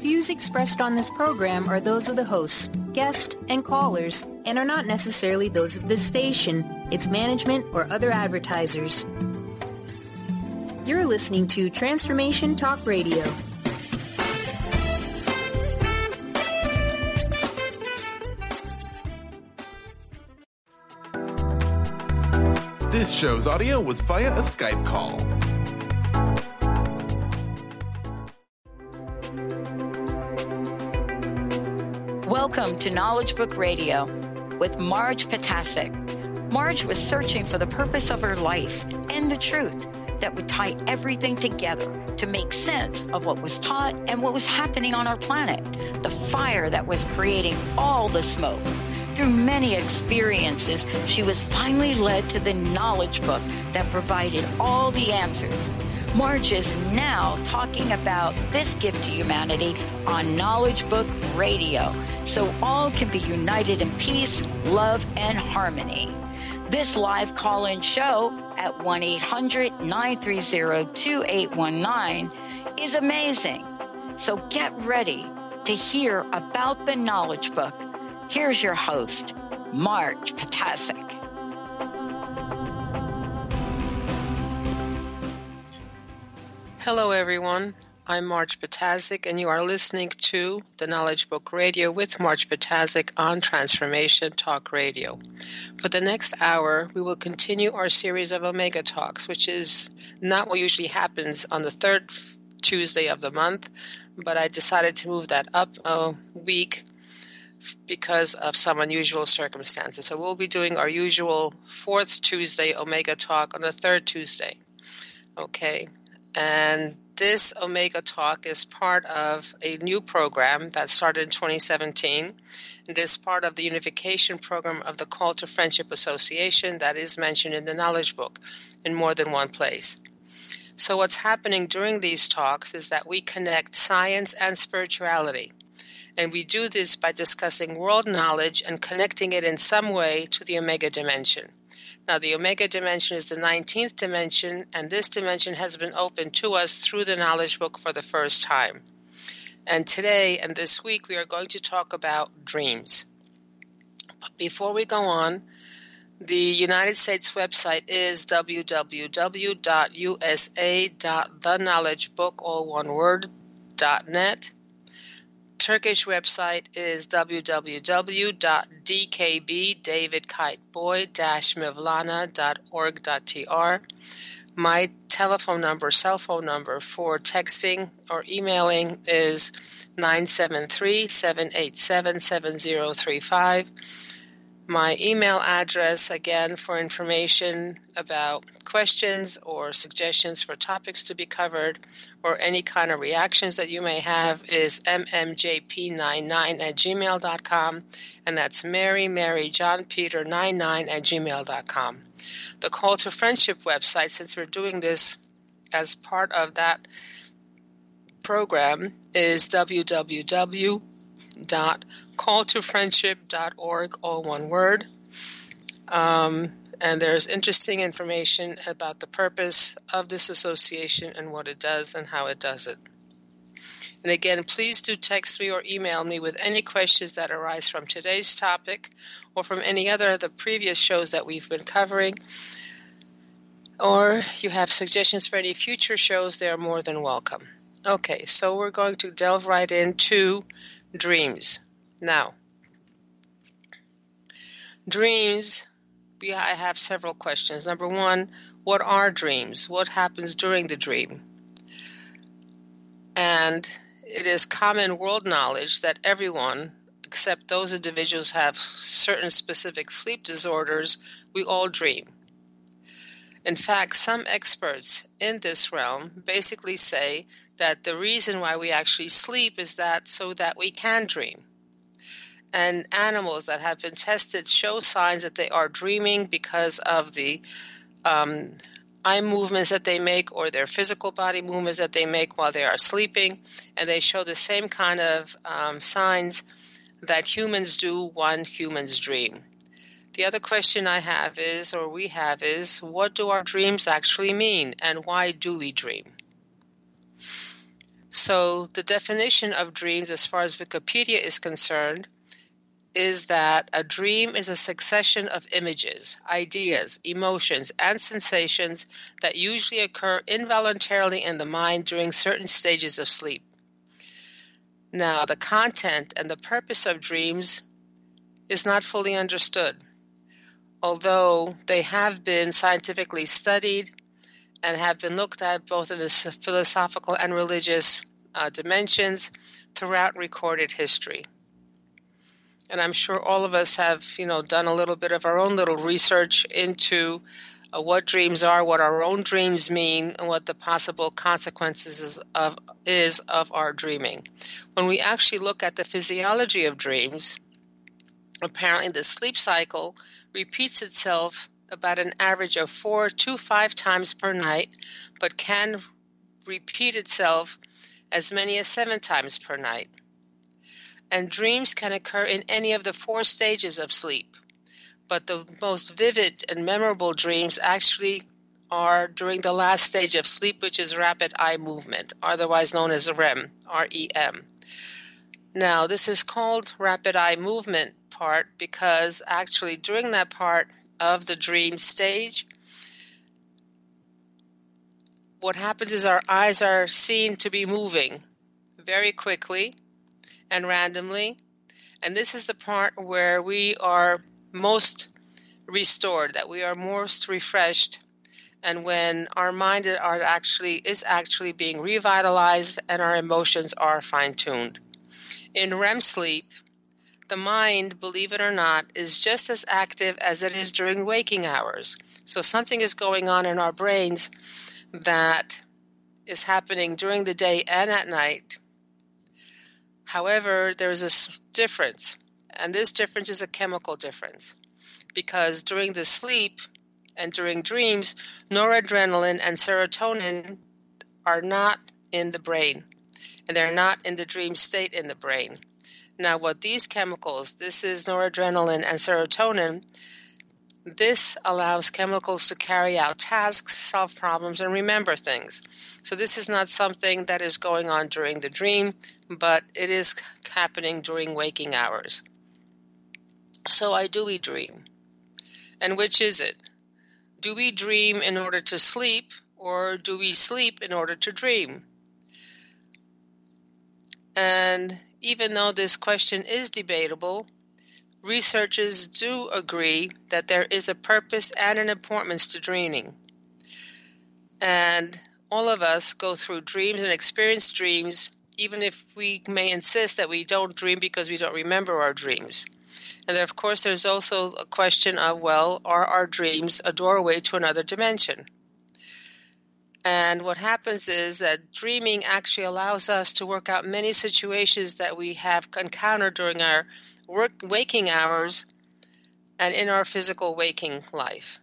views expressed on this program are those of the hosts, guests, and callers, and are not necessarily those of this station, its management, or other advertisers. You're listening to Transformation Talk Radio. This show's audio was via a Skype call. Welcome to Knowledge Book Radio with Marge Potasic. Marge was searching for the purpose of her life and the truth that would tie everything together to make sense of what was taught and what was happening on our planet, the fire that was creating all the smoke. Through many experiences, she was finally led to the knowledge book that provided all the answers. Marge is now talking about this gift to humanity on Knowledge Book Radio, so all can be united in peace, love, and harmony. This live call-in show at 1-800-930-2819 is amazing. So get ready to hear about the Knowledge Book. Here's your host, Marge Potasic. Hello, everyone. I'm Marge Potasic, and you are listening to the Knowledge Book Radio with Marge Potasic on Transformation Talk Radio. For the next hour, we will continue our series of Omega Talks, which is not what usually happens on the third Tuesday of the month, but I decided to move that up a week because of some unusual circumstances. So we'll be doing our usual fourth Tuesday Omega Talk on the third Tuesday. Okay. And this Omega Talk is part of a new program that started in 2017. It is part of the unification program of the Call to Friendship Association that is mentioned in the Knowledge Book in more than one place. So what's happening during these talks is that we connect science and spirituality. And we do this by discussing world knowledge and connecting it in some way to the Omega dimension. Now, the Omega dimension is the 19th dimension, and this dimension has been opened to us through the Knowledge Book for the first time. And today and this week, we are going to talk about dreams. But before we go on, the United States website is www.usa.theknowledgebook, all one word, .net. Turkish website is www.dkb.davidkiteboy-mevlana.org.tr. My telephone number, cell phone number for texting or emailing is 973-787-7035. My email address, again, for information about questions or suggestions for topics to be covered or any kind of reactions that you may have, is mmjp99@gmail.com, and that's Mary John Peter 99@gmail.com. The Call to Friendship website, since we're doing this as part of that program, is www.calltofriendship.org, all one word. And there's interesting information about the purpose of this association and what it does and how it does it. And again, please do text me or email me with any questions that arise from today's topic or from any other of the previous shows that we've been covering. Or you have suggestions for any future shows, they are more than welcome. Okay, so we're going to delve right into dreams. Now, dreams, I have several questions. Number one, what are dreams? What happens during the dream? And it is common world knowledge that everyone, except those individuals who have certain specific sleep disorders, we all dream. In fact, some experts in this realm basically say that the reason why we actually sleep is that so that we can dream. And animals that have been tested show signs that they are dreaming because of the eye movements that they make or their physical body movements that they make while they are sleeping. And they show the same kind of signs that humans do when humans dream. The other question I have is, or we have is, what do our dreams actually mean and why do we dream? So the definition of dreams, as far as Wikipedia is concerned, is that a dream is a succession of images, ideas, emotions, and sensations that usually occur involuntarily in the mind during certain stages of sleep. Now, the content and the purpose of dreams is not fully understood, although they have been scientifically studied and have been looked at both in the philosophical and religious dimensions throughout recorded history. And I'm sure all of us have, done a little bit of our own little research into what dreams are, what our own dreams mean, and what the possible consequences is of our dreaming. When we actually look at the physiology of dreams, apparently the sleep cycle repeats itself about an average of 4 to 5 times per night, but can repeat itself as many as 7 times per night. And dreams can occur in any of the 4 stages of sleep. But the most vivid and memorable dreams actually are during the last stage of sleep, which is rapid eye movement, otherwise known as REM, R-E-M. Now, this is called rapid eye movement part because actually during that part of the dream stage, what happens is our eyes are seen to be moving very quickly and randomly, and this is the part where we are most restored, that we are most refreshed, and when our mind is actually being revitalized and our emotions are fine-tuned. In REM sleep, the mind, believe it or not, is just as active as it is during waking hours. So something is going on in our brains that is happening during the day and at night. However, there is a difference, and this difference is a chemical difference, because during the sleep and during dreams, noradrenaline and serotonin are not in the brain, and they're not in the dream state in the brain. Now, what these chemicals, this is noradrenaline and serotonin, this allows chemicals to carry out tasks, solve problems, and remember things. So this is not something that is going on during the dream, but it is happening during waking hours. So why do we dream? And which is it? Do we dream in order to sleep, or do we sleep in order to dream? And even though this question is debatable, researchers do agree that there is a purpose and an importance to dreaming. And all of us go through dreams and experience dreams, even if we may insist that we don't dream because we don't remember our dreams. And of course, there's also a question of, well, are our dreams a doorway to another dimension? And what happens is that dreaming actually allows us to work out many situations that we have encountered during our waking hours and in our physical waking life.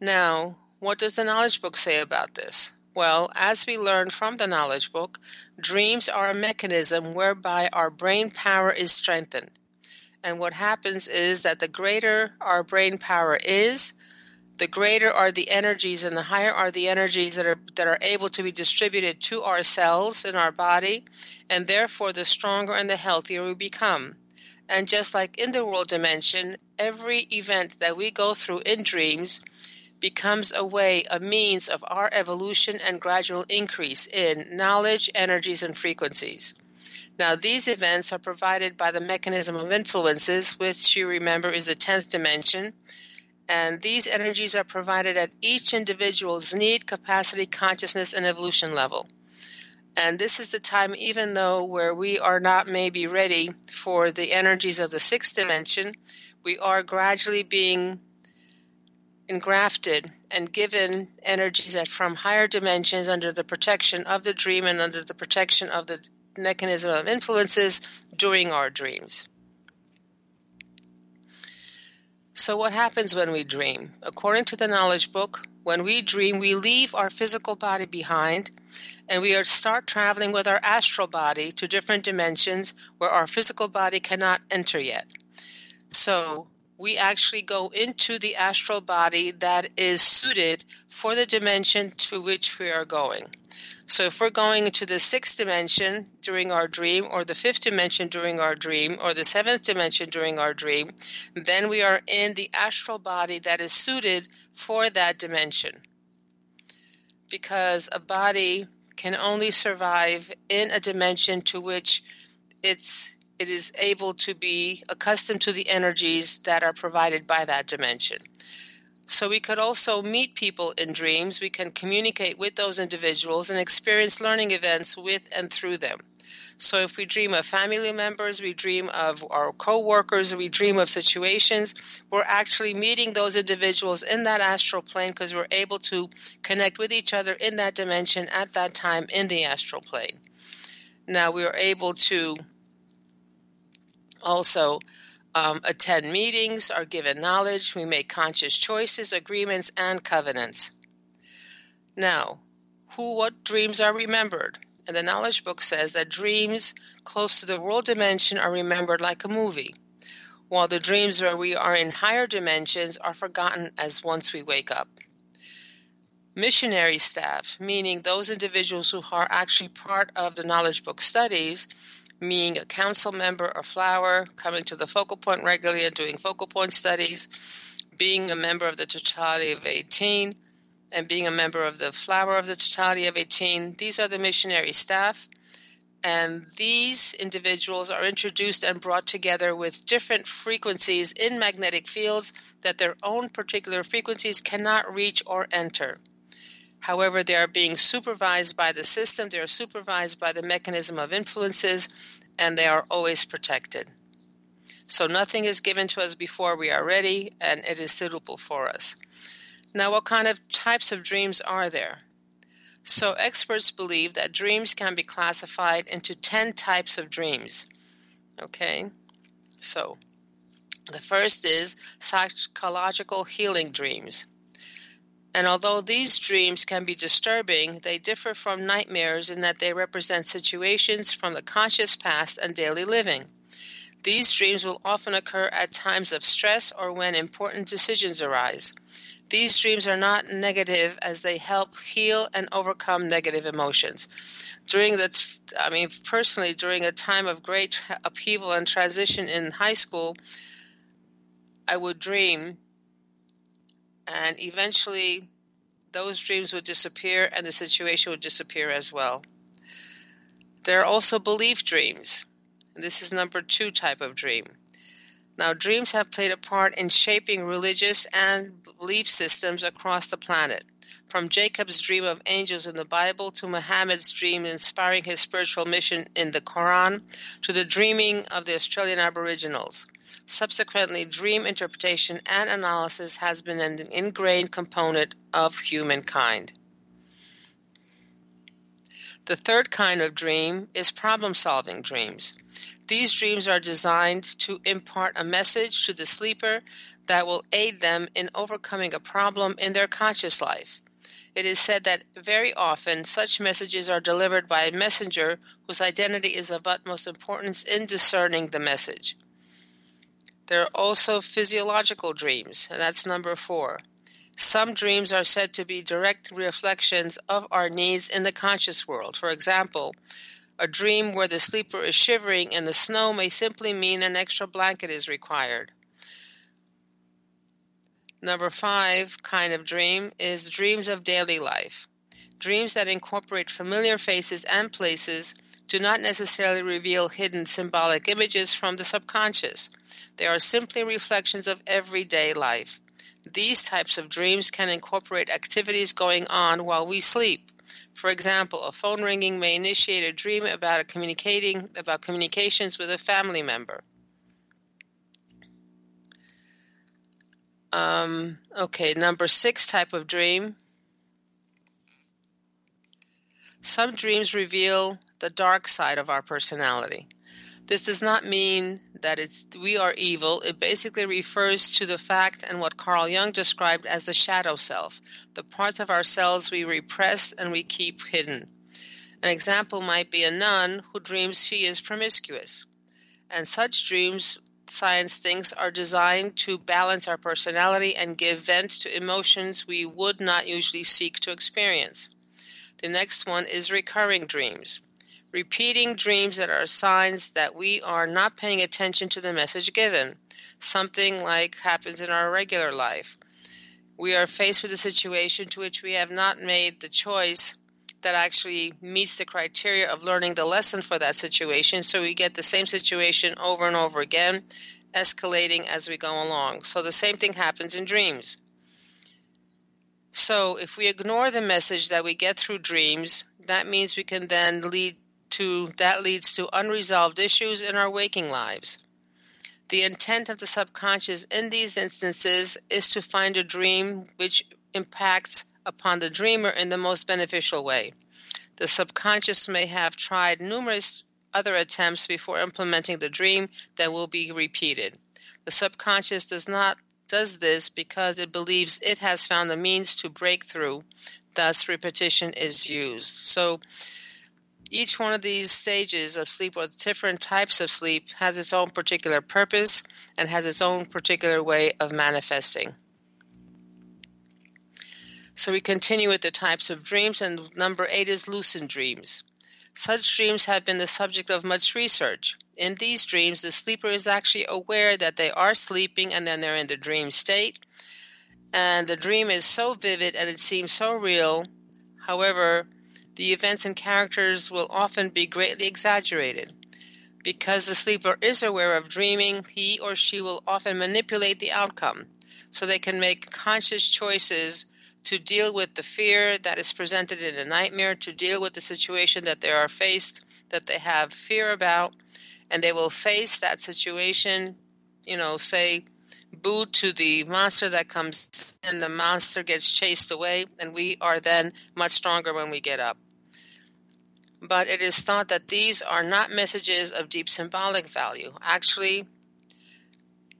Now, what does the knowledge book say about this? Well, as we learned from the knowledge book, dreams are a mechanism whereby our brain power is strengthened. And what happens is that the greater our brain power is, the greater are the energies and the higher are the energies that are able to be distributed to our cells in our body, and therefore the stronger and the healthier we become. And just like in the world dimension, every event that we go through in dreams becomes a means of our evolution and gradual increase in knowledge, energies, and frequencies. Now, these events are provided by the mechanism of influences, which you remember is the 10th dimension, and these energies are provided at each individual's need, capacity, consciousness, and evolution level. And this is the time, even though where we are not maybe ready for the energies of the 6th dimension, we are gradually being engrafted and given energies that from higher dimensions under the protection of the dream and under the protection of the mechanism of influences during our dreams. So what happens when we dream? According to the knowledge book, when we dream, we leave our physical body behind and we start traveling with our astral body to different dimensions where our physical body cannot enter yet. So we actually go into the astral body that is suited for the dimension to which we are going. So if we're going into the 6th dimension during our dream, or the 5th dimension during our dream, or the 7th dimension during our dream, then we are in the astral body that is suited for that dimension. Because a body can only survive in a dimension to which it is able to be accustomed to the energies that are provided by that dimension. So we could also meet people in dreams. We can communicate with those individuals and experience learning events with and through them. So if we dream of family members, we dream of our co-workers, we dream of situations, we're actually meeting those individuals in that astral plane because we're able to connect with each other in that dimension at that time in the astral plane. Now we are able to also attend meetings, are given knowledge, we make conscious choices, agreements, and covenants. Now, what dreams are remembered? And the knowledge book says that dreams close to the world dimension are remembered like a movie, while the dreams where we are in higher dimensions are forgotten as once we wake up. Missionary staff, meaning those individuals who are actually part of the knowledge book studies, being a council member or flower, coming to the focal point regularly and doing focal point studies, being a member of the totality of 18, and being a member of the flower of the totality of 18. These are the missionary staff, and these individuals are introduced and brought together with different frequencies in magnetic fields that their own particular frequencies cannot reach or enter. However, they are being supervised by the system, they are supervised by the mechanism of influences, and they are always protected. So nothing is given to us before we are ready, and it is suitable for us. Now, what kind of types of dreams are there? So experts believe that dreams can be classified into 10 types of dreams. Okay, so the first is psychological healing dreams. And although these dreams can be disturbing, they differ from nightmares in that they represent situations from the conscious past and daily living. These dreams will often occur at times of stress or when important decisions arise. These dreams are not negative as they help heal and overcome negative emotions. Personally, during a time of great upheaval and transition in high school, I would dream, and eventually those dreams would disappear and the situation would disappear as well. There are also belief dreams. This is number 2 type of dream. Now, dreams have played a part in shaping religious and belief systems across the planet, from Jacob's dream of angels in the Bible to Muhammad's dream inspiring his spiritual mission in the Quran to the dreaming of the Australian Aboriginals. Subsequently, dream interpretation and analysis has been an ingrained component of humankind. The third kind of dream is problem-solving dreams. These dreams are designed to impart a message to the sleeper that will aid them in overcoming a problem in their conscious life. It is said that very often such messages are delivered by a messenger whose identity is of utmost importance in discerning the message. There are also physiological dreams, and that's number 4. Some dreams are said to be direct reflections of our needs in the conscious world. For example, a dream where the sleeper is shivering in the snow may simply mean an extra blanket is required. Number 5 kind of dream is dreams of daily life. Dreams that incorporate familiar faces and places do not necessarily reveal hidden symbolic images from the subconscious. They are simply reflections of everyday life. These types of dreams can incorporate activities going on while we sleep. For example, a phone ringing may initiate a dream about communications with a family member. Number 6 type of dream. Some dreams reveal the dark side of our personality. This does not mean that we are evil. It basically refers to the fact and what Carl Jung described as the shadow self, the parts of ourselves we repress and we keep hidden. An example might be a nun who dreams she is promiscuous. And such dreams science thinks, are designed to balance our personality and give vent to emotions we would not usually seek to experience. The next one is recurring dreams. Repeating dreams that are signs that we are not paying attention to the message given. Something like happens in our regular life. We are faced with a situation to which we have not made the choice that actually meets the criteria of learning the lesson for that situation, so we get the same situation over and over again, escalating as we go along. So the same thing happens in dreams. So if we ignore the message that we get through dreams, that means we can then leads to unresolved issues in our waking lives. The intent of the subconscious in these instances is to find a dream which impacts upon the dreamer in the most beneficial way. The subconscious may have tried numerous other attempts before implementing the dream that will be repeated. The subconscious does this because it believes it has found a means to break through. Thus, repetition is used. So each one of these stages of sleep, or different types of sleep, has its own particular purpose and has its own particular way of manifesting. So we continue with the types of dreams, and number 8 is lucid dreams. Such dreams have been the subject of much research. In these dreams, the sleeper is actually aware that they are sleeping and then they're in the dream state. And the dream is so vivid and it seems so real. However, the events and characters will often be greatly exaggerated. Because the sleeper is aware of dreaming, he or she will often manipulate the outcome so they can make conscious choices to deal with the fear that is presented in a nightmare, to deal with the situation that they are faced, that they have fear about, and they will face that situation, say, boo to the monster that comes and the monster gets chased away, and we are then much stronger when we get up. But it is thought that these are not messages of deep symbolic value. Actually,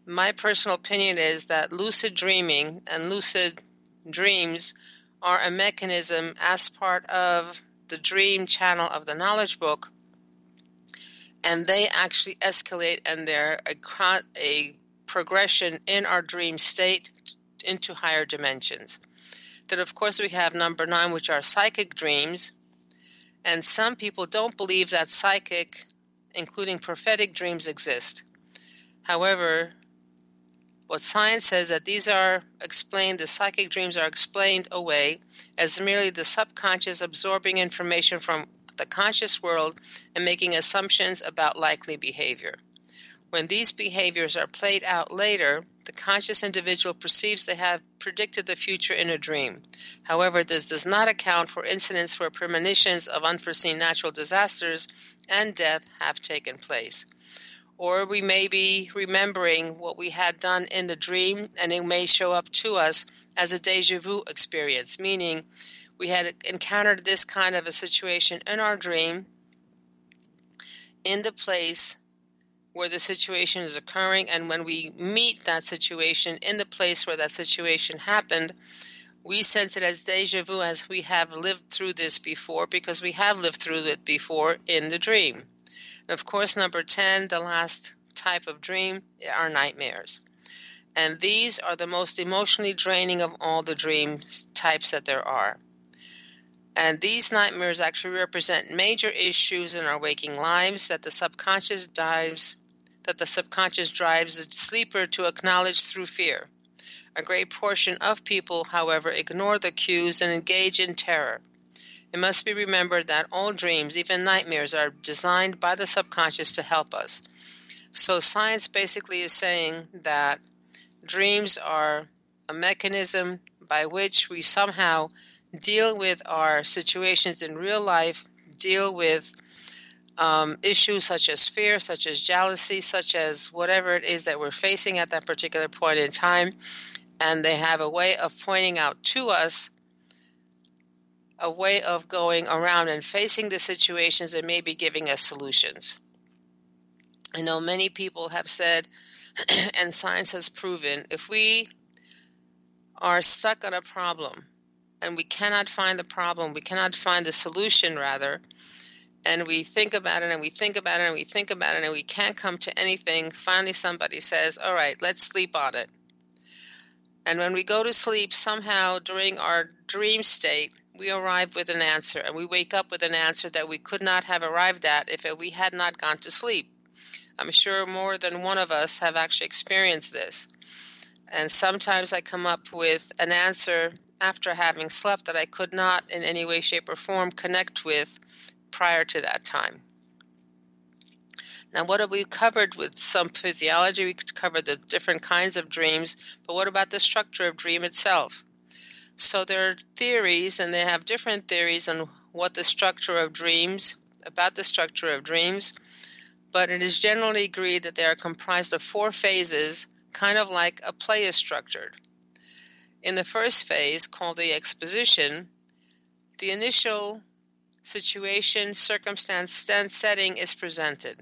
my personal opinion is that lucid dreaming and lucid dreams are a mechanism as part of the dream channel of the knowledge book, and they actually escalate, and they're a progression in our dream state into higher dimensions. Then, of course, we have number 9, which are psychic dreams, and some people don't believe that psychic, including prophetic dreams, exist. However, what science says that these are explained, the psychic dreams are explained away as merely the subconscious absorbing information from the conscious world and making assumptions about likely behavior. When these behaviors are played out later, the conscious individual perceives they have predicted the future in a dream. However, this does not account for incidents where premonitions of unforeseen natural disasters and death have taken place. Or we may be remembering what we had done in the dream, and it may show up to us as a déjà vu experience, meaning we had encountered this kind of a situation in our dream in the place where the situation is occurring, and when we meet that situation in the place where that situation happened, we sense it as déjà vu, as we have lived through this before, because we have lived through it before in the dream. And of course, number 10, the last type of dream, are nightmares. And these are the most emotionally draining of all the dream types that there are. And these nightmares actually represent major issues in our waking lives that the subconscious drives the sleeper to acknowledge through fear. A great portion of people, however, ignore the cues and engage in terror. It must be remembered that all dreams, even nightmares, are designed by the subconscious to help us. So science basically is saying that dreams are a mechanism by which we somehow deal with our situations in real life, deal with issues such as fear, such as jealousy, such as whatever it is that we're facing at that particular point in time. And they have a way of pointing out to us a way of going around and facing the situations and maybe giving us solutions. I know many people have said, and science has proven, if we are stuck on a problem and we cannot find the problem, we cannot find the solution rather, And we think about it and we think about it and we think about it and we can't come to anything. Finally, somebody says, all right, let's sleep on it. And when we go to sleep, somehow during our dream state, we arrive with an answer, and we wake up with an answer that we could not have arrived at if we had not gone to sleep. I'm sure more than one of us have actually experienced this. And sometimes I come up with an answer after having slept that I could not in any way, shape, or form connect with prior to that time. Now, what have we covered with some physiology? We covered the different kinds of dreams, but what about the structure of dream itself? So there are theories, and they have different theories on what the structure of dreams, about the structure of dreams, but it is generally agreed that they are comprised of 4 phases, kind of like a play is structured. In the first phase, called the exposition, the initial situation, circumstance, setting is presented.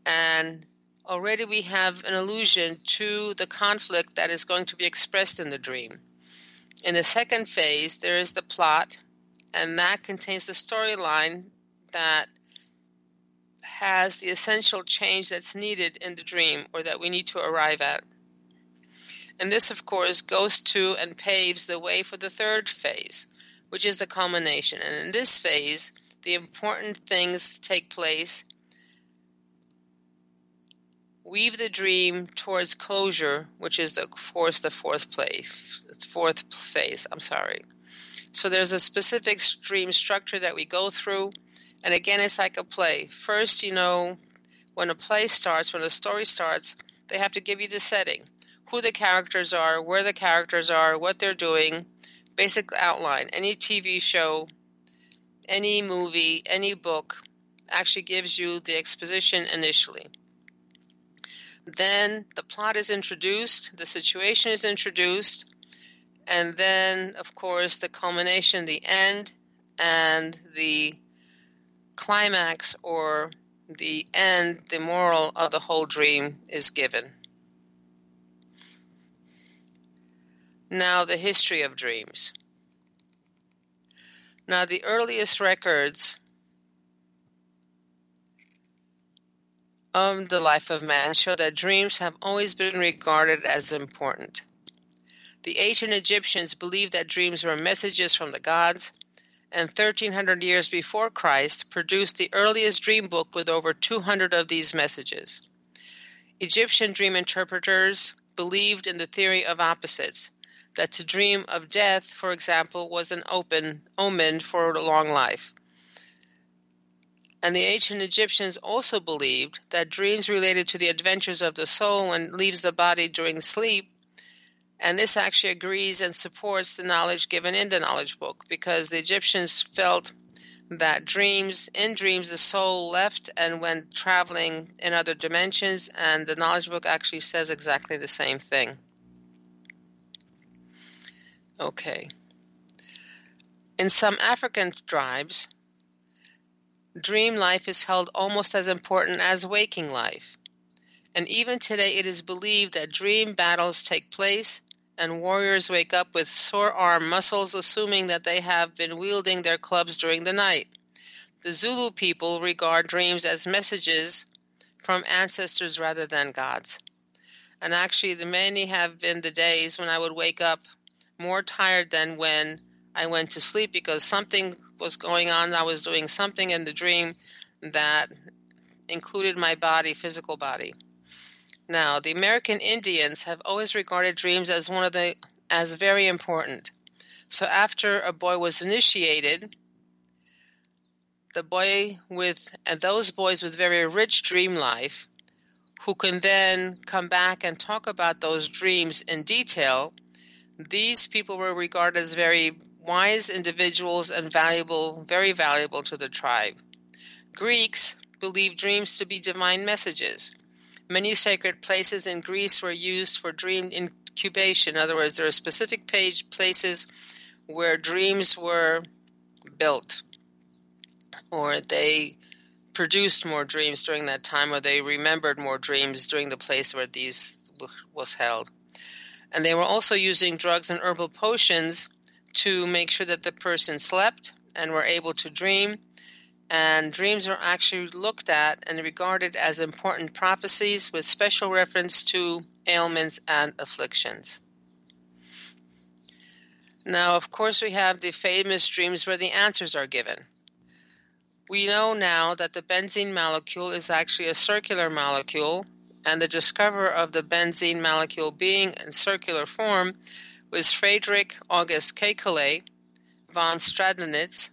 And already we have an allusion to the conflict that is going to be expressed in the dream. In the second phase, there is the plot, and that contains the storyline that has the essential change that's needed in the dream or that we need to arrive at. And this, of course, goes to and paves the way for the third phase, which is the culmination. And in this phase, the important things take place. Weave the dream towards closure, which is, of course, the fourth phase. So there's a specific dream structure that we go through, and again, it's like a play. First, when a play starts, when a story starts, they have to give you the setting, who the characters are, where the characters are, what they're doing, basic outline. Any TV show, any movie, any book actually gives you the exposition initially. Then the plot is introduced, the situation is introduced, and then, of course, the culmination, the end, and the climax or the end, the moral of the whole dream is given. Now, the history of dreams. Now, the earliest records of the life of man show that dreams have always been regarded as important. The ancient Egyptians believed that dreams were messages from the gods, and 1,300 years before Christ produced the earliest dream book with over 200 of these messages. Egyptian dream interpreters believed in the theory of opposites, that to dream of death, for example, was an omen for a long life. And the ancient Egyptians also believed that dreams related to the adventures of the soul when it leaves the body during sleep. And this actually agrees and supports the knowledge given in the knowledge book, because the Egyptians felt that in dreams the soul left and went traveling in other dimensions, and the knowledge book actually says exactly the same thing. Okay. In some African tribes, dream life is held almost as important as waking life. And even today it is believed that dream battles take place and warriors wake up with sore arm muscles, assuming that they have been wielding their clubs during the night. The Zulu people regard dreams as messages from ancestors rather than gods. And actually, many have been the days when I would wake up more tired than when I went to sleep, because something was going on. I was doing something in the dream that included my body, physical body. Now, the American Indians have always regarded dreams as as very important. So after a boy was initiated, those boys with very rich dream life, who can then come back and talk about those dreams in detail, these people were regarded as very wise individuals and very valuable to the tribe. Greeks believed dreams to be divine messages. Many sacred places in Greece were used for dream incubation. In other words, there are specific places where dreams were built, or they produced more dreams during that time, or they remembered more dreams during the place where these was held. And they were also using drugs and herbal potions to make sure that the person slept and were able to dream. And dreams are actually looked at and regarded as important prophecies with special reference to ailments and afflictions. Now, of course, we have the famous dreams where the answers are given. We know now that the benzene molecule is actually a circular molecule, and the discoverer of the benzene molecule being in circular form was Friedrich August Kekulé von Stradonitz,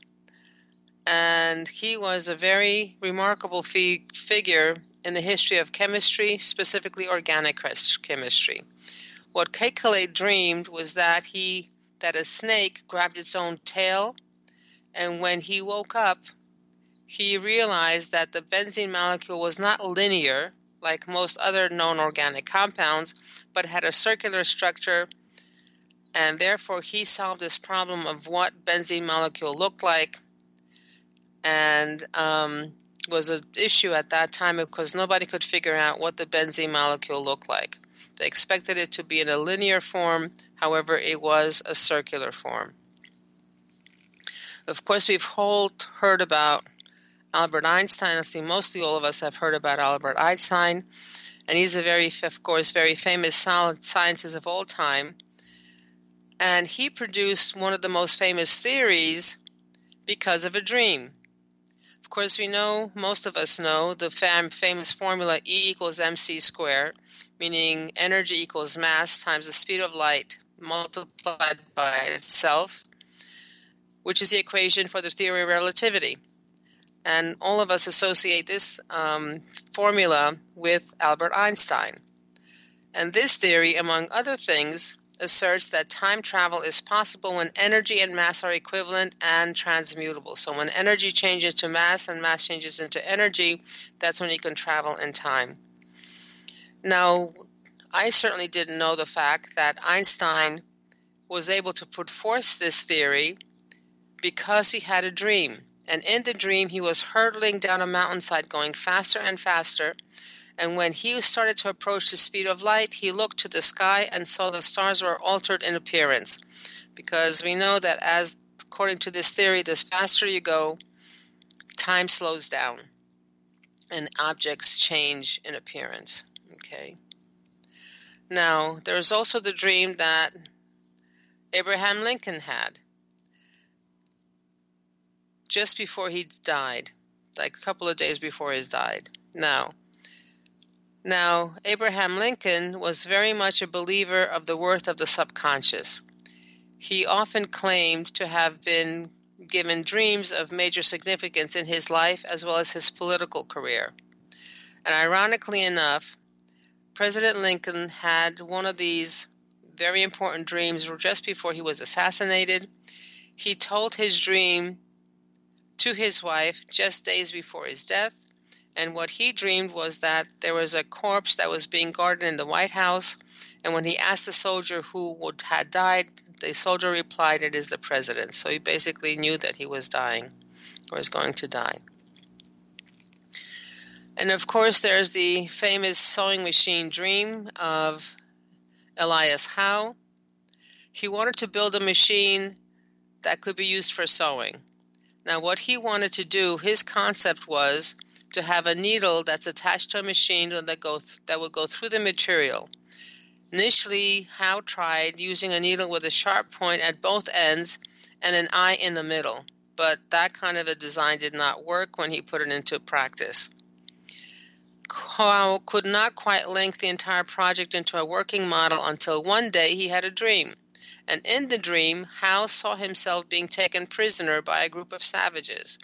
and he was a very remarkable figure in the history of chemistry, specifically organic chemistry. What Kekulé dreamed was that a snake grabbed its own tail, and when he woke up, he realized that the benzene molecule was not linear, like most other known organic compounds, but had a circular structure, and therefore he solved this problem of what benzene molecule looked like, and was an issue at that time because nobody could figure out what the benzene molecule looked like. They expected it to be in a linear form, however, it was a circular form. Of course, we've heard about Albert Einstein. I think mostly all of us have heard about Albert Einstein, and he's a very famous scientist of all time. And he produced one of the most famous theories because of a dream. Of course, most of us know the famous formula E equals mc squared, meaning energy equals mass times the speed of light multiplied by itself, which is the equation for the theory of relativity. And all of us associate this formula with Albert Einstein. And this theory, among other things, asserts that time travel is possible when energy and mass are equivalent and transmutable. So when energy changes to mass and mass changes into energy, that's when you can travel in time. Now, I certainly didn't know the fact that Einstein was able to put forth this theory because he had a dream. And in the dream, he was hurtling down a mountainside going faster and faster. And when he started to approach the speed of light, he looked to the sky and saw the stars were altered in appearance. Because we know that according to this theory, the faster you go, time slows down and objects change in appearance. Okay. Now, there's also the dream that Abraham Lincoln had just before he died, like a couple of days before he died. Now, Abraham Lincoln was very much a believer of the worth of the subconscious. He often claimed to have been given dreams of major significance in his life as well as his political career. And ironically enough, President Lincoln had one of these very important dreams just before he was assassinated. He told his dream to his wife just days before his death. And what he dreamed was that there was a corpse that was being guarded in the White House. And when he asked the soldier who had died, the soldier replied, "It is the president." So he basically knew that he was dying or was going to die. And of course, there's the famous sewing machine dream of Elias Howe. He wanted to build a machine that could be used for sewing. Now, what he wanted to do, his concept was to have a needle that's attached to a machine that would go through the material. Initially, Howe tried using a needle with a sharp point at both ends and an eye in the middle, but that kind of a design did not work when he put it into practice. Howe could not quite link the entire project into a working model until one day he had a dream. And in the dream, Howe saw himself being taken prisoner by a group of savages.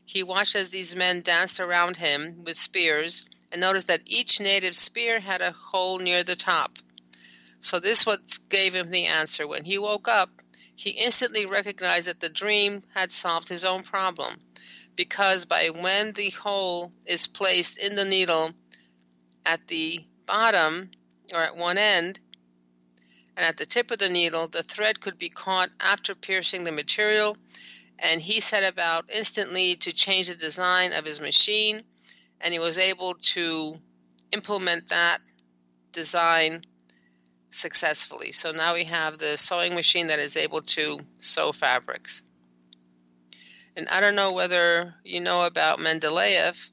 He watched as these men danced around him with spears and noticed that each native spear had a hole near the top. So this what gave him the answer. When he woke up, he instantly recognized that the dream had solved his own problem, because when the hole is placed in the needle at the bottom or at one end, and at the tip of the needle, the thread could be caught after piercing the material, and he set about instantly to change the design of his machine, and he was able to implement that design successfully. So now we have the sewing machine that is able to sew fabrics. And I don't know whether you know about Mendeleev.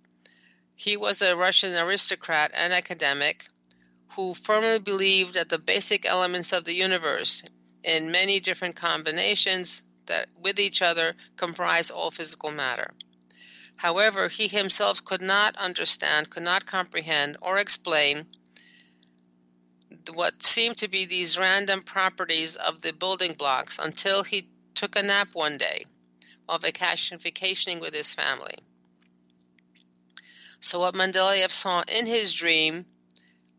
He was a Russian aristocrat and academic who firmly believed that the basic elements of the universe, in many different combinations that with each other, comprise all physical matter. However, he himself could not understand, could not comprehend, or explain what seemed to be these random properties of the building blocks until he took a nap one day while vacationing with his family. So what Mendeleev saw in his dream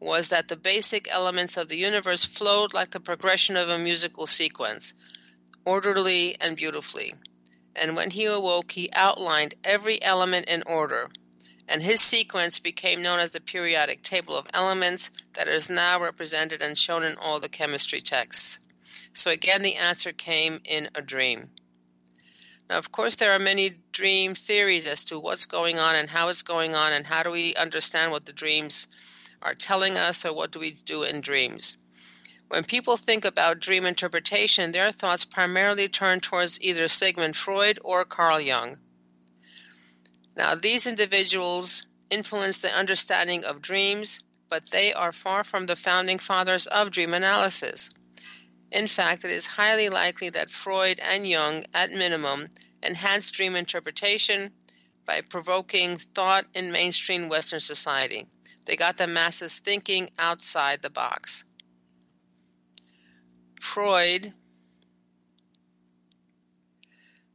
was that the basic elements of the universe flowed like the progression of a musical sequence, orderly and beautifully. And when he awoke, he outlined every element in order, and his sequence became known as the periodic table of elements that is now represented and shown in all the chemistry texts. So again, the answer came in a dream. Now, of course, there are many dream theories as to what's going on and how it's going on and how do we understand what the dreams are telling us, or what do we do in dreams. When people think about dream interpretation, their thoughts primarily turn towards either Sigmund Freud or Carl Jung. Now, these individuals influenced the understanding of dreams, but they are far from the founding fathers of dream analysis. In fact, it is highly likely that Freud and Jung, at minimum, enhanced dream interpretation by provoking thought in mainstream Western society. They got the masses thinking outside the box. Freud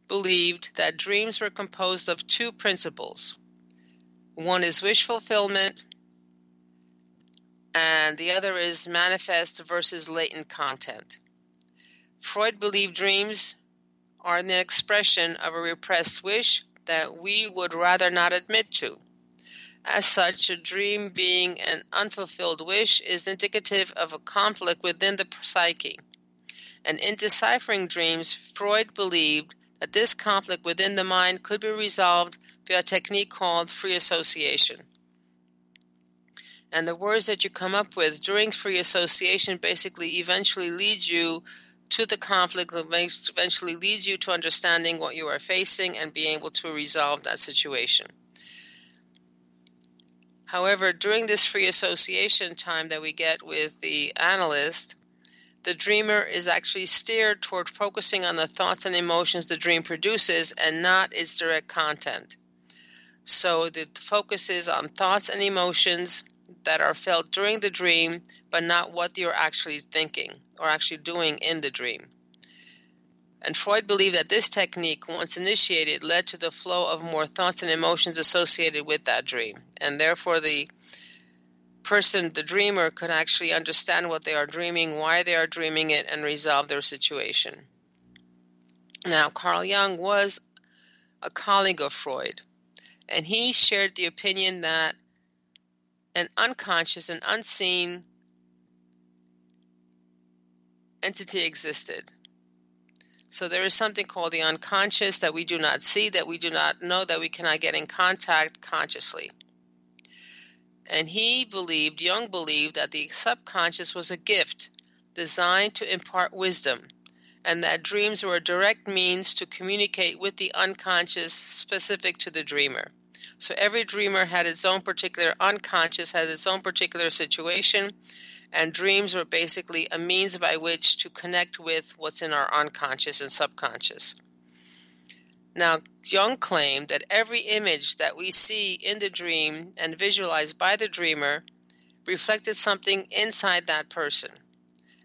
believed that dreams were composed of two principles. One is wish fulfillment, and the other is manifest versus latent content. Freud believed dreams are an expression of a repressed wish that we would rather not admit to. As such, a dream being an unfulfilled wish is indicative of a conflict within the psyche. And in deciphering dreams, Freud believed that this conflict within the mind could be resolved via a technique called free association. And the words that you come up with during free association basically eventually leads you to the conflict, eventually leads you to understanding what you are facing and being able to resolve that situation. However, during this free association time that we get with the analyst, the dreamer is actually steered toward focusing on the thoughts and emotions the dream produces and not its direct content. So the focus is on thoughts and emotions that are felt during the dream, but not what you're actually thinking or actually doing in the dream. And Freud believed that this technique, once initiated, led to the flow of more thoughts and emotions associated with that dream. And therefore, the person, the dreamer, could actually understand what they are dreaming, why they are dreaming it, and resolve their situation. Now, Carl Jung was a colleague of Freud, and he shared the opinion that an unconscious and unseen entity existed. So there is something called the unconscious that we do not see, that we do not know, that we cannot get in contact consciously. And Jung believed that the subconscious was a gift designed to impart wisdom, and that dreams were a direct means to communicate with the unconscious specific to the dreamer. So every dreamer had its own particular unconscious, had its own particular situation, and dreams were basically a means by which to connect with what's in our unconscious and subconscious. Now, Jung claimed that every image that we see in the dream and visualized by the dreamer reflected something inside that person.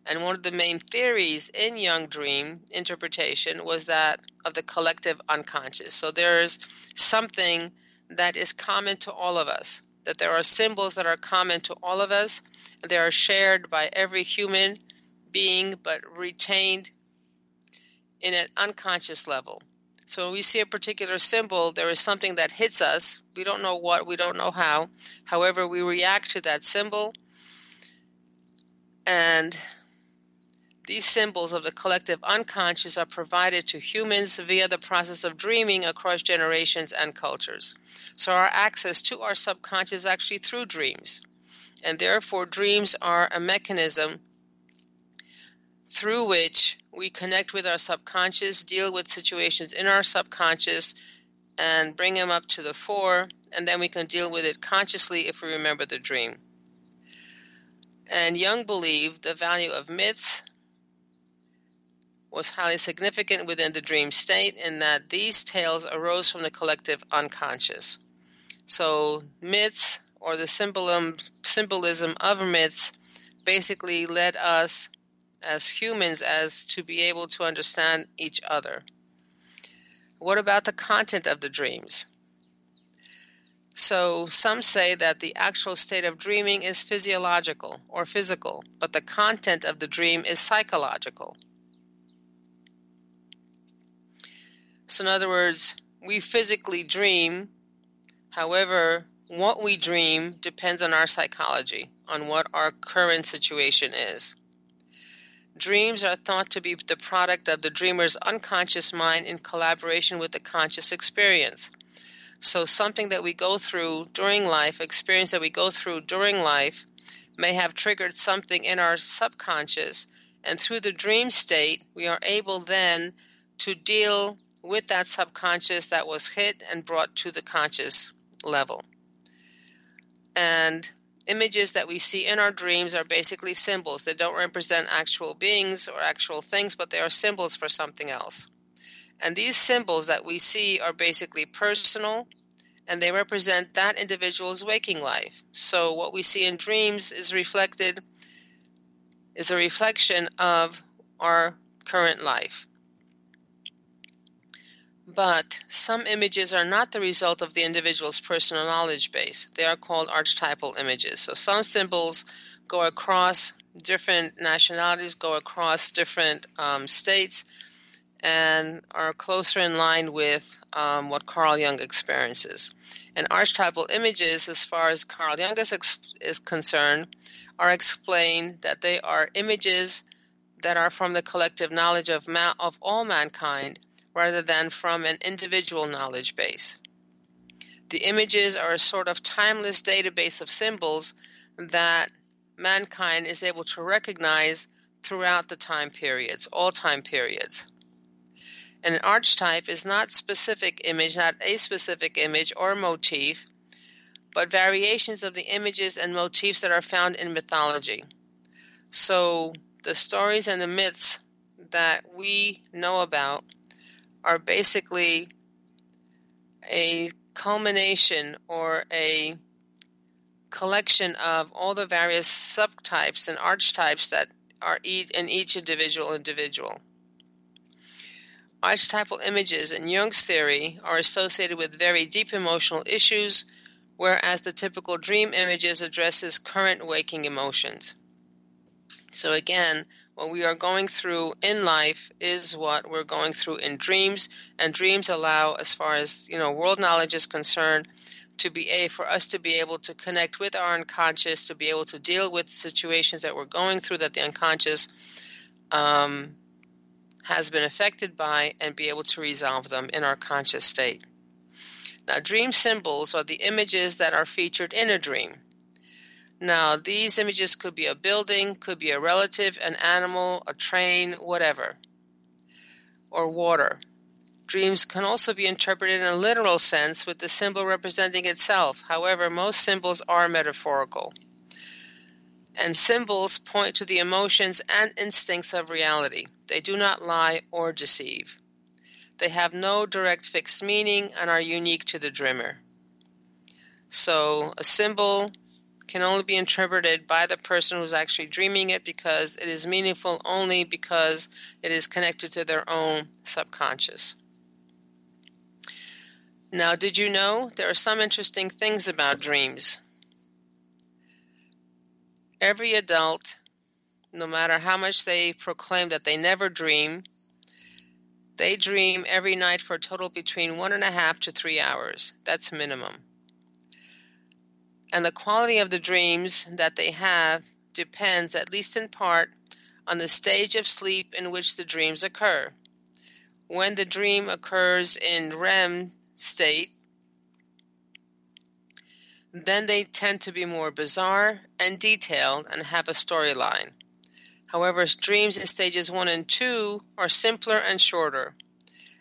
And one of the main theories in Jung dream interpretation was that of the collective unconscious. So there's something that is common to all of us, that there are symbols that are common to all of us. They are shared by every human being, but retained in an unconscious level. So when we see a particular symbol, there is something that hits us. We don't know what, we don't know how. However, we react to that symbol. And these symbols of the collective unconscious are provided to humans via the process of dreaming across generations and cultures. So our access to our subconscious is actually through dreams. And therefore, dreams are a mechanism through which we connect with our subconscious, deal with situations in our subconscious, and bring them up to the fore, and then we can deal with it consciously if we remember the dream. And Jung believed the value of myths was highly significant within the dream state in that these tales arose from the collective unconscious. So myths, or the symbolism of myths, basically led us as humans as to be able to understand each other. What about the content of the dreams? So some say that the actual state of dreaming is physiological or physical, but the content of the dream is psychological. So in other words, we physically dream. However, what we dream depends on our psychology, on what our current situation is. Dreams are thought to be the product of the dreamer's unconscious mind in collaboration with the conscious experience. So something that we go through during life, experience that we go through during life, may have triggered something in our subconscious, and through the dream state, we are able then to deal with that subconscious that was hit and brought to the conscious level. And images that we see in our dreams are basically symbols. They don't represent actual beings or actual things, but they are symbols for something else. And these symbols that we see are basically personal, and they represent that individual's waking life. So what we see in dreams is a reflection of our current life. But some images are not the result of the individual's personal knowledge base. They are called archetypal images. So some symbols go across different nationalities, go across different states, and are closer in line with what Carl Jung experiences. And archetypal images, as far as Carl Jung is concerned, are explained that they are images that are from the collective knowledge of all mankind, rather than from an individual knowledge base. The images are a sort of timeless database of symbols that mankind is able to recognize throughout the time periods, all time periods. And an archetype is not a specific image or motif, but variations of the images and motifs that are found in mythology. So the stories and the myths that we know about are basically a culmination or a collection of all the various subtypes and archetypes that are in each individual. Archetypal images in Jung's theory are associated with very deep emotional issues, whereas the typical dream images addresses current waking emotions. So again, what we are going through in life is what we're going through in dreams, and dreams allow, as far as world knowledge is concerned, for us to be able to connect with our unconscious, to be able to deal with situations that we're going through that the unconscious has been affected by, and be able to resolve them in our conscious state. Now, dream symbols are the images that are featured in a dream. Now, these images could be a building, could be a relative, an animal, a train, whatever, or water. Dreams can also be interpreted in a literal sense with the symbol representing itself. However, most symbols are metaphorical. And symbols point to the emotions and instincts of reality. They do not lie or deceive. They have no direct fixed meaning and are unique to the dreamer. So a symbol can only be interpreted by the person who's actually dreaming it, because it is meaningful only because it is connected to their own subconscious. Now, did you know there are some interesting things about dreams? Every adult, no matter how much they proclaim that they never dream, they dream every night for a total between 1.5 to 3 hours. That's minimum. And the quality of the dreams that they have depends, at least in part, on the stage of sleep in which the dreams occur. When the dream occurs in REM state, then they tend to be more bizarre and detailed and have a storyline. However, dreams in stages 1 and 2 are simpler and shorter.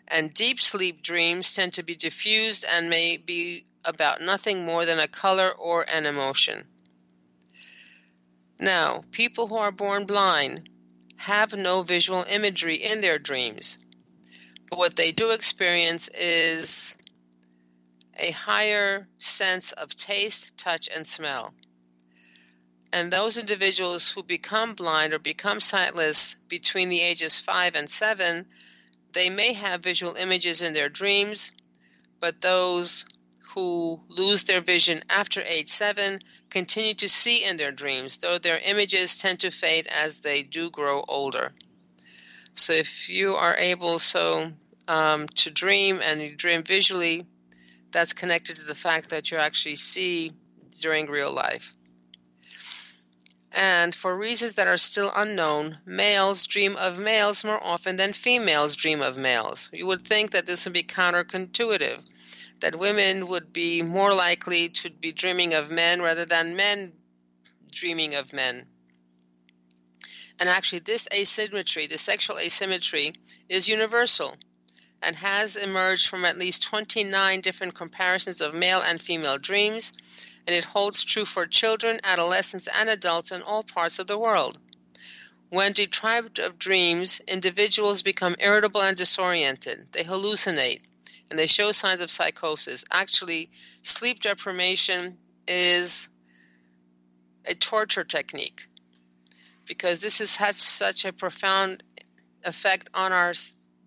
And deep sleep dreams tend to be diffused and may be about nothing more than a color or an emotion. Now, people who are born blind have no visual imagery in their dreams, but what they do experience is a higher sense of taste, touch, and smell. And those individuals who become blind or become sightless between the ages 5 and 7, they may have visual images in their dreams, but those who lose their vision after age 7 continue to see in their dreams, though their images tend to fade as they do grow older. So if you are able to dream and you dream visually, that's connected to the fact that you actually see during real life. And for reasons that are still unknown, males dream of males more often than females dream of males. You would think that this would be counterintuitive, that women would be more likely to be dreaming of men rather than men dreaming of men. And actually, this asymmetry, the sexual asymmetry, is universal and has emerged from at least 29 different comparisons of male and female dreams, and it holds true for children, adolescents, and adults in all parts of the world. When deprived of dreams, individuals become irritable and disoriented. They hallucinate, and they show signs of psychosis. Actually, sleep deprivation is a torture technique because this has such a profound effect on our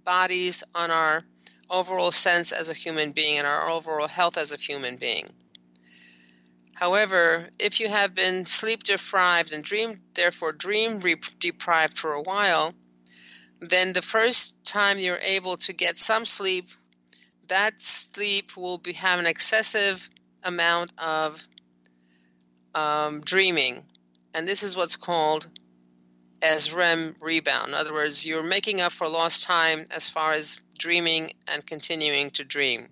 bodies, on our overall sense as a human being, and our overall health as a human being. However, if you have been sleep deprived and dream deprived for a while, then the first time you're able to get some sleep, that sleep will have an excessive amount of dreaming. And this is what's called as REM rebound. In other words, you're making up for lost time as far as dreaming and continuing to dream.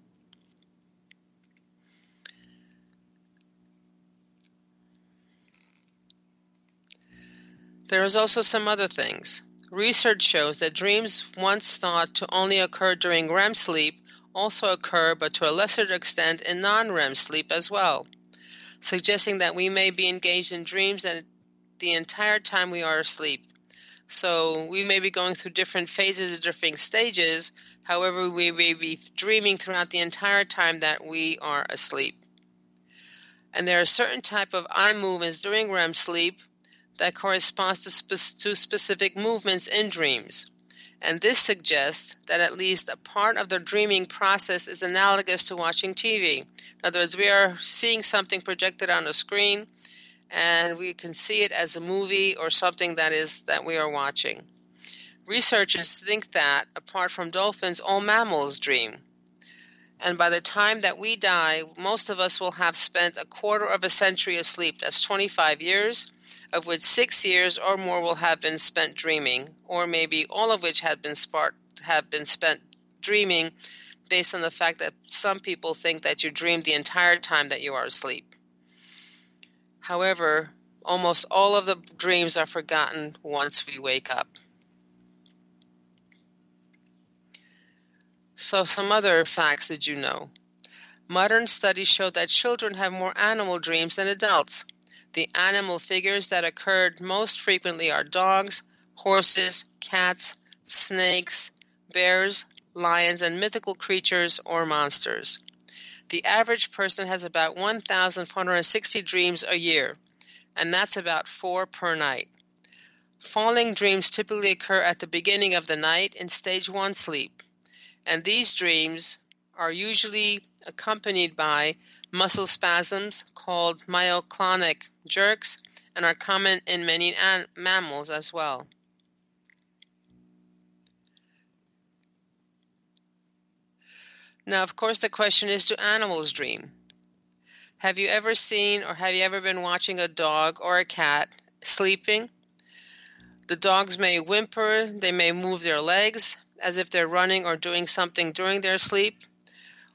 There is also some other things. Research shows that dreams once thought to only occur during REM sleep also occur, but to a lesser extent, in non-REM sleep as well, suggesting that we may be engaged in dreams the entire time we are asleep. So we may be going through different phases of different stages, however, we may be dreaming throughout the entire time that we are asleep. And there are certain type of eye movements during REM sleep that corresponds to specific movements in dreams. And this suggests that at least a part of the dreaming process is analogous to watching TV. In other words, we are seeing something projected on a screen, and we can see it as a movie or something that we are watching. Researchers think that, apart from dolphins, all mammals dream. And by the time that we die, most of us will have spent a quarter of a century asleep. That's 25 years, of which 6 years or more will have been spent dreaming, or maybe all of which have been spent dreaming, based on the fact that some people think that you dream the entire time that you are asleep. However, almost all of the dreams are forgotten once we wake up. So some other facts did you know? Modern studies show that children have more animal dreams than adults. The animal figures that occurred most frequently are dogs, horses, cats, snakes, bears, lions, and mythical creatures or monsters. The average person has about 1,460 dreams a year, and that's about 4 per night. Falling dreams typically occur at the beginning of the night in stage 1 sleep, and these dreams are usually accompanied by muscle spasms called myoclonic jerks and are common in many mammals as well. Now, of course, the question is, do animals dream? Have you ever seen or have you ever been watching a dog or a cat sleeping? The dogs may whimper, they may move their legs as if they're running or doing something during their sleep,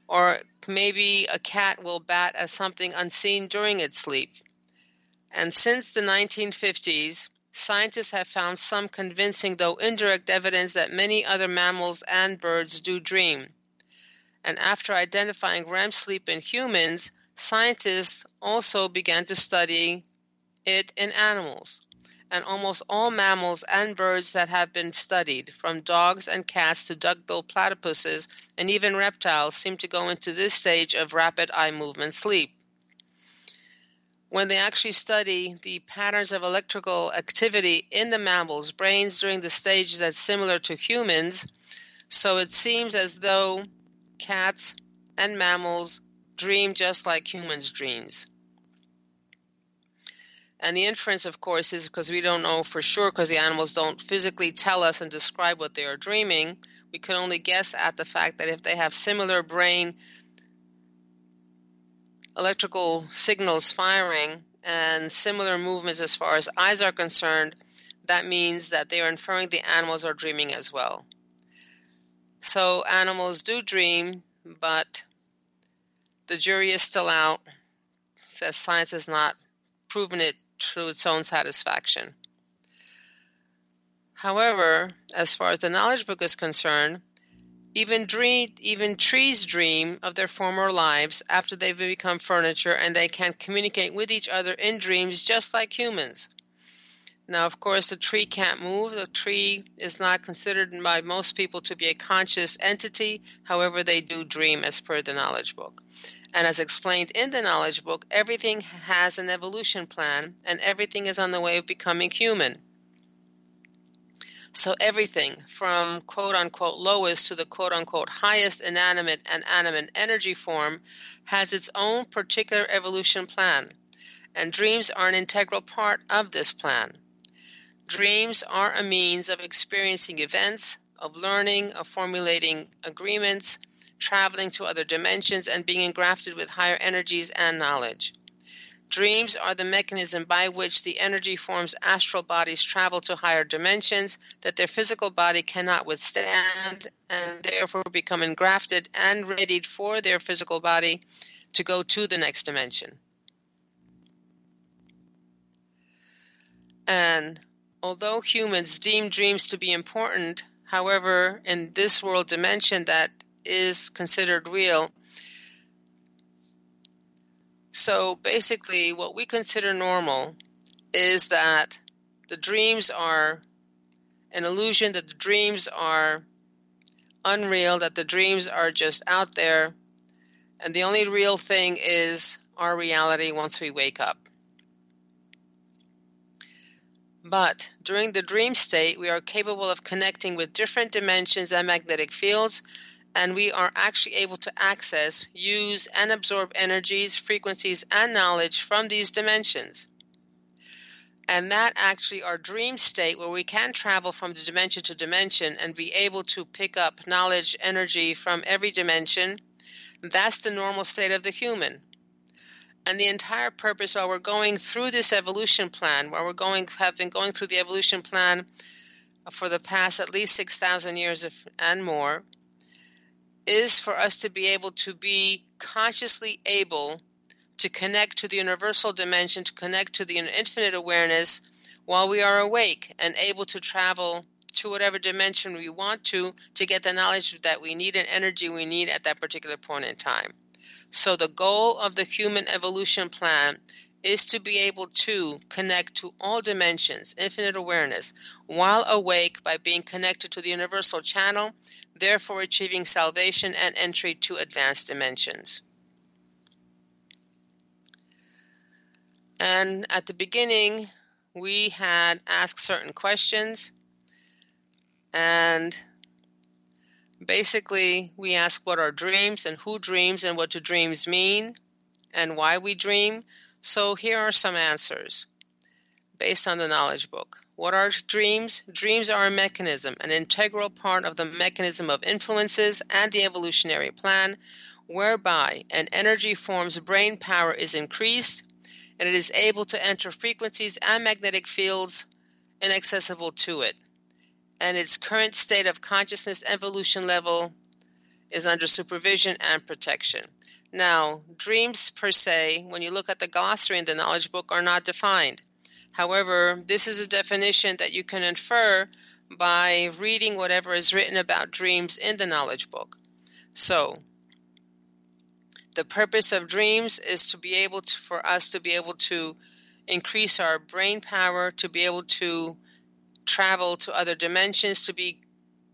or maybe a cat will bat at something unseen during its sleep. And since the 1950s, scientists have found some convincing, though indirect, evidence that many other mammals and birds do dream. And after identifying REM sleep in humans, scientists also began to study it in animals. And almost all mammals and birds that have been studied, from dogs and cats to duck-billed platypuses and even reptiles, seem to go into this stage of rapid eye movement sleep. When they actually study the patterns of electrical activity in the mammals' brains during the stage that's similar to humans, so it seems as though cats and mammals dream just like humans' dreams. And the inference, of course, is because we don't know for sure, because the animals don't physically tell us and describe what they are dreaming. We can only guess at the fact that if they have similar brain electrical signals firing and similar movements as far as eyes are concerned, that means that they are inferring the animals are dreaming as well. So animals do dream, but the jury is still out, says science has not proven it to its own satisfaction. However, as far as the knowledge book is concerned, even trees dream of their former lives after they've become furniture, and they can communicate with each other in dreams just like humans. Now, of course, the tree can't move. The tree is not considered by most people to be a conscious entity. However, they do dream as per the knowledge book. And as explained in the knowledge book, everything has an evolution plan, and everything is on the way of becoming human. So everything from quote-unquote lowest to the quote-unquote highest inanimate and animate energy form has its own particular evolution plan, and dreams are an integral part of this plan. Dreams are a means of experiencing events, of learning, of formulating agreements, traveling to other dimensions, and being engrafted with higher energies and knowledge. Dreams are the mechanism by which the energy forms astral bodies travel to higher dimensions that their physical body cannot withstand, and therefore become engrafted and readied for their physical body to go to the next dimension. And although humans deem dreams to be important, however, in this world dimension that is considered real, so basically what we consider normal is that the dreams are an illusion, that the dreams are unreal, that the dreams are just out there, and the only real thing is our reality once we wake up. But during the dream state, we are capable of connecting with different dimensions and magnetic fields, and we are actually able to access, use, and absorb energies, frequencies, and knowledge from these dimensions. And that actually our dream state, where we can travel from the dimension to dimension and be able to pick up knowledge, energy from every dimension, that's the normal state of the human. And the entire purpose while we're going through this evolution plan, while have been going through the evolution plan for the past at least 6,000 years and more, is for us to be able to be consciously able to connect to the universal dimension, to connect to the infinite awareness while we are awake and able to travel to whatever dimension we want to get the knowledge that we need and energy we need at that particular point in time. So the goal of the human evolution plan is to be able to connect to all dimensions, infinite awareness, while awake by being connected to the universal channel, therefore achieving salvation and entry to advanced dimensions. And at the beginning, we had asked certain questions, and basically we asked what are dreams and who dreams and what do dreams mean and why we dream. So here are some answers based on the knowledge book. What are dreams? Dreams are a mechanism, an integral part of the mechanism of influences and the evolutionary plan, whereby an energy form's brain power is increased and it is able to enter frequencies and magnetic fields inaccessible to it. And its current state of consciousness evolution level is under supervision and protection. Now, dreams per se, when you look at the glossary in the knowledge book, are not defined. However, this is a definition that you can infer by reading whatever is written about dreams in the knowledge book. So, the purpose of dreams is to be able to, for us to be able to increase our brain power, to be able to travel to other dimensions, to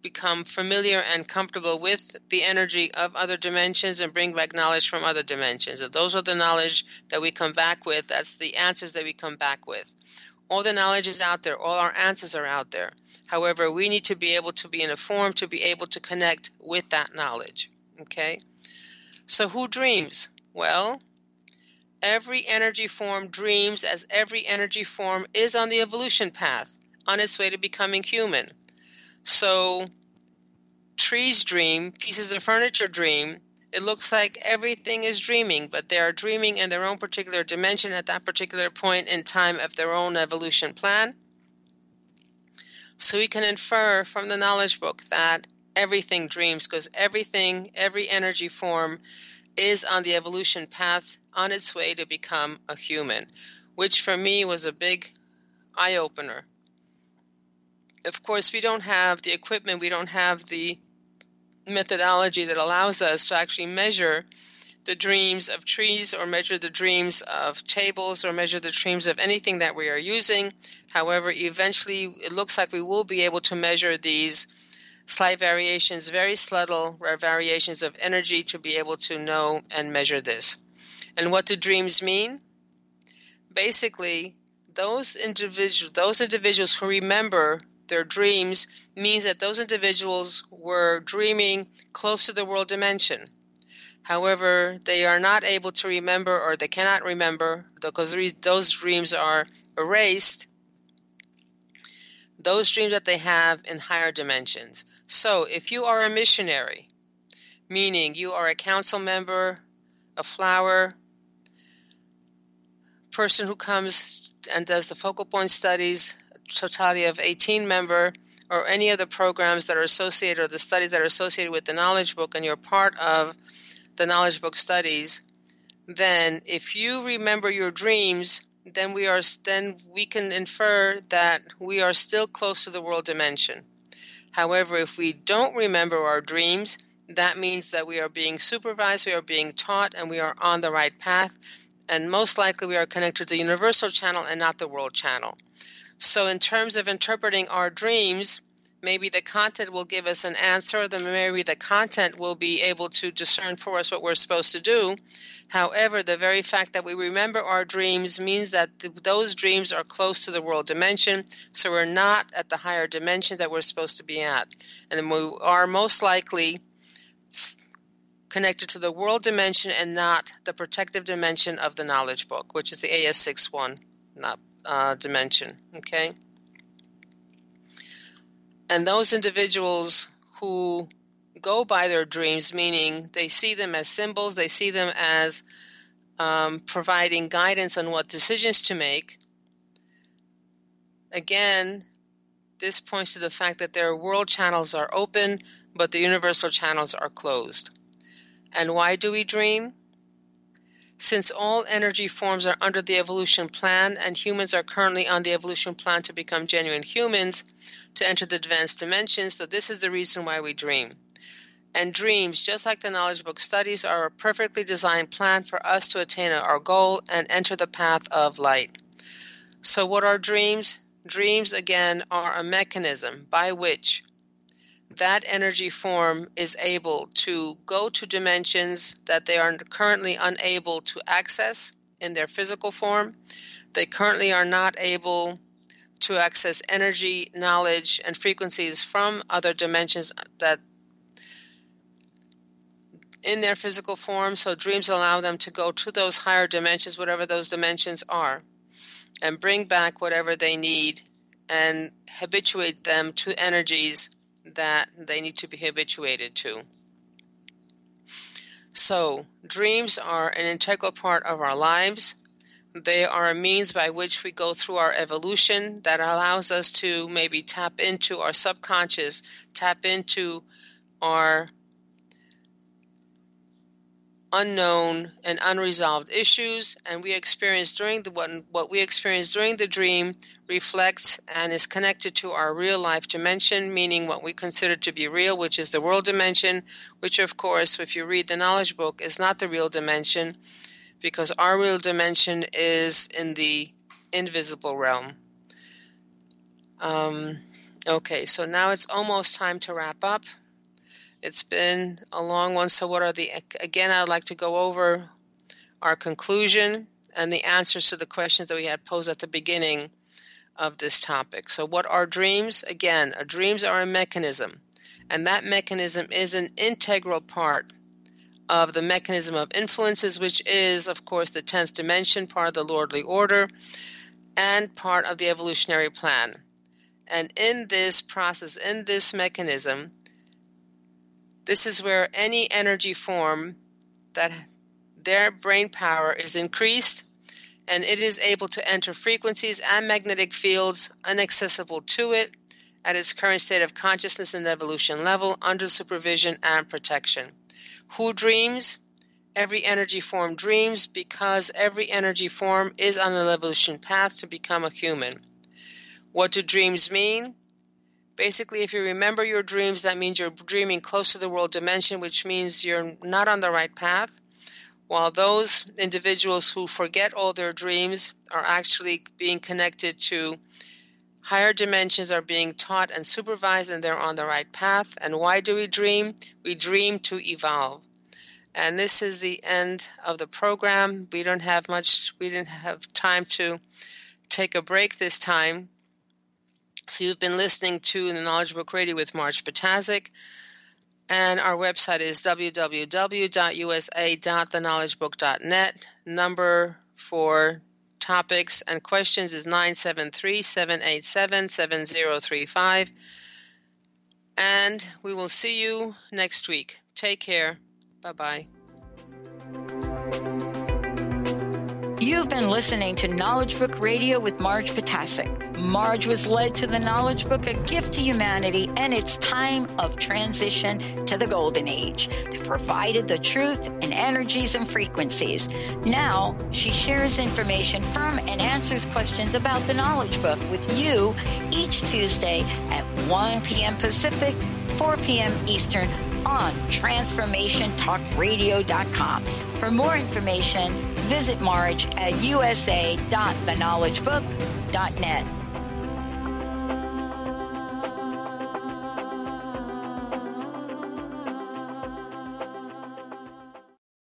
become familiar and comfortable with the energy of other dimensions and bring back knowledge from other dimensions. So those are the knowledge that we come back with. That's the answers that we come back with. All the knowledge is out there. All our answers are out there. However, we need to be able to be in a form to be able to connect with that knowledge. Okay? So who dreams? Well, every energy form dreams, as every energy form is on the evolution path, on its way to becoming human. So trees dream, pieces of furniture dream. It looks like everything is dreaming, but they are dreaming in their own particular dimension at that particular point in time of their own evolution plan. So we can infer from the knowledge book that everything dreams, because everything, every energy form is on the evolution path on its way to become a human, which for me was a big eye-opener. Of course, we don't have the equipment, we don't have the methodology that allows us to actually measure the dreams of trees or measure the dreams of tables or measure the dreams of anything that we are using. However, eventually it looks like we will be able to measure these slight variations, very subtle variations of energy to be able to know and measure this. And what do dreams mean? Basically, those individuals who remember their dreams means that those individuals were dreaming close to the world dimension. However, they are not able to remember, or they cannot remember, because those dreams are erased, those dreams that they have in higher dimensions. So if you are a missionary, meaning you are a council member, a flower, person who comes and does the focal point studies, totality of 18 member, or any of the programs that are associated, or the studies that are associated with the knowledge book, and you're part of the knowledge book studies, then if you remember your dreams, then we can infer that we are still close to the world dimension. However, if we don't remember our dreams, that means that we are being supervised, we are being taught, and we are on the right path, and most likely we are connected to the universal channel and not the world channel. So in terms of interpreting our dreams, maybe the content will give us an answer, then maybe the content will be able to discern for us what we're supposed to do. However, the very fact that we remember our dreams means that those dreams are close to the world dimension, so we're not at the higher dimension that we're supposed to be at. And we are most likely connected to the world dimension and not the protective dimension of the knowledge book, which is the AS61 dimension, okay? And those individuals who go by their dreams, meaning they see them as symbols, they see them as providing guidance on what decisions to make. Again, this points to the fact that their world channels are open, but the universal channels are closed. And why do we dream? Since all energy forms are under the evolution plan, and humans are currently on the evolution plan to become genuine humans, to enter the advanced dimensions, so this is the reason why we dream. And dreams, just like the knowledge book studies, are a perfectly designed plan for us to attain our goal and enter the path of light. So what are dreams? Dreams, again, are a mechanism by which that energy form is able to go to dimensions that they are currently unable to access in their physical form. They currently are not able to access energy, knowledge, and frequencies from other dimensions that in their physical form. So dreams allow them to go to those higher dimensions, whatever those dimensions are, and bring back whatever they need and habituate them to energies that they need to be habituated to. So dreams are an integral part of our lives. They are a means by which we go through our evolution that allows us to maybe tap into our subconscious, tap into our unknown and unresolved issues, and we experience what we experience during the dream reflects and is connected to our real life dimension, meaning what we consider to be real, which is the world dimension, which of course, if you read the knowledge book, is not the real dimension, because our real dimension is in the invisible realm. Okay, so now it's almost time to wrap up. It's been a long one, so again, I'd like to go over our conclusion and the answers to the questions that we had posed at the beginning of this topic. So what are dreams? Again, dreams are a mechanism, and that mechanism is an integral part of the mechanism of influences, which is, of course, the 10th dimension, part of the lordly order, and part of the evolutionary plan. And in this process, in this mechanism, this is where any energy form that their brain power is increased, and it is able to enter frequencies and magnetic fields inaccessible to it at its current state of consciousness and evolution level under supervision and protection. Who dreams? Every energy form dreams, because every energy form is on an evolution path to become a human. What do dreams mean? Basically, if you remember your dreams, that means you're dreaming close to the world dimension, which means you're not on the right path, while those individuals who forget all their dreams are actually being connected to higher dimensions, are being taught and supervised, and they're on the right path. And why do we dream? We dream to evolve. And this is the end of the program. We didn't have time to take a break this time. So you've been listening to the Knowledge Book Radio with Marge Patazik, and our website is www.usa.theknowledgebook.net. Number for topics and questions is 973-787-7035. And we will see you next week. Take care. Bye-bye. You've been listening to Knowledge Book Radio with Marge Patazik. Marge was led to the Knowledge Book, a gift to humanity, and its time of transition to the Golden Age that provided the truth and energies and frequencies. Now, she shares information from and answers questions about the Knowledge Book with you each Tuesday at 1 p.m. Pacific, 4 p.m. Eastern on TransformationTalkRadio.com. For more information, visit Marge at usa.theknowledgebook.net.